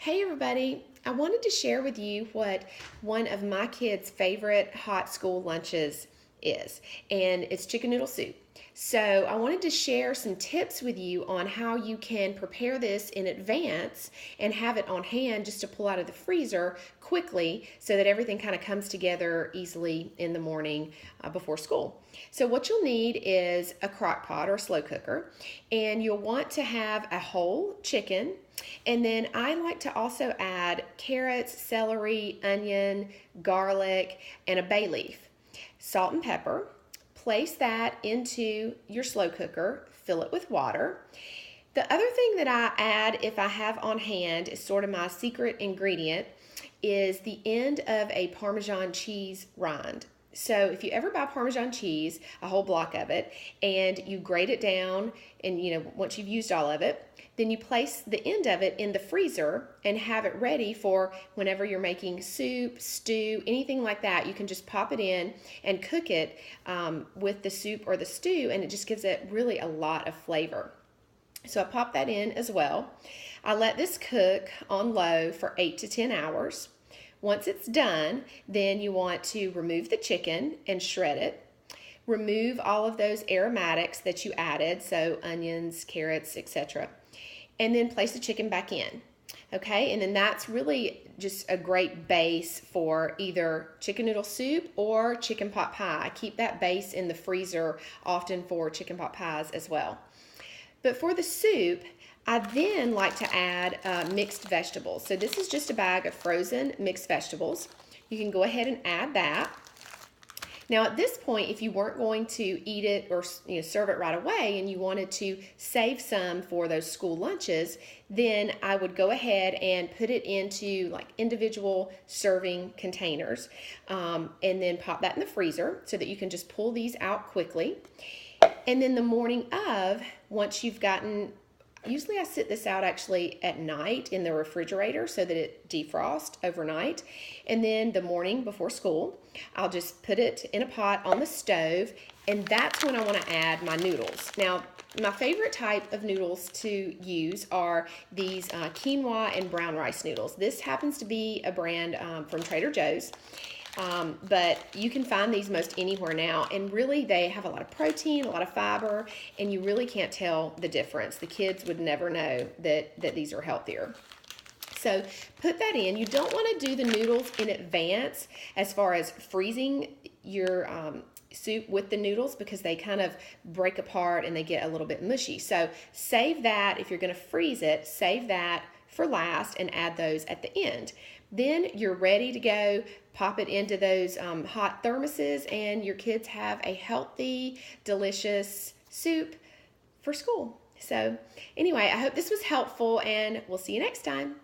Hey everybody, I wanted to share with you what one of my kids' favorite hot school lunches is, and it's chicken noodle soup. So, I wanted to share some tips with you on how you can prepare this in advance and have it on hand just to pull out of the freezer quickly so that everything kind of comes together easily in the morning before school. So, what you'll need is a crock pot or a slow cooker, and you'll want to have a whole chicken. And then I like to also add carrots, celery, onion, garlic, and a bay leaf, salt and pepper. Place that into your slow cooker, fill it with water. The other thing that I add if I have on hand is sort of my secret ingredient is the end of a Parmesan cheese rind. So if you ever buy Parmesan cheese, a whole block of it, and you grate it down, and once you've used all of it, then you place the end of it in the freezer and have it ready for whenever you're making soup, stew, anything like that. You can just pop it in and cook it with the soup or the stew, and it just gives it really a lot of flavor. So I pop that in as well. I let this cook on low for 8 to 10 hours. Once it's done, then you want to remove the chicken and shred it. Remove all of those aromatics that you added, so onions, carrots, etc. And then place the chicken back in. Okay, and then that's really just a great base for either chicken noodle soup or chicken pot pie. I keep that base in the freezer often for chicken pot pies as well. But for the soup, I then like to add mixed vegetables. So this is just a bag of frozen mixed vegetables. You can go ahead and add that. Now at this point, if you weren't going to eat it or serve it right away and you wanted to save some for those school lunches, then I would go ahead and put it into like individual serving containers and then pop that in the freezer so that you can just pull these out quickly. And then the morning of, once you've gotten, usually I sit this out actually at night in the refrigerator so that it defrosts overnight. And then the morning before school, I'll just put it in a pot on the stove, and that's when I want to add my noodles. Now, my favorite type of noodles to use are these quinoa and brown rice noodles. This happens to be a brand from Trader Joe's. But you can find these most anywhere now, and really they have a lot of protein, a lot of fiber, and you really can't tell the difference. The kids would never know that these are healthier. So put that in. You don't want to do the noodles in advance as far as freezing your soup with the noodles because they kind of break apart and they get a little bit mushy. So save that. If you're going to freeze it, save that for last and add those at the end. Then you're ready to go. Pop it into those hot thermoses, and your kids have a healthy, delicious soup for school. So anyway, I hope this was helpful, and we'll see you next time.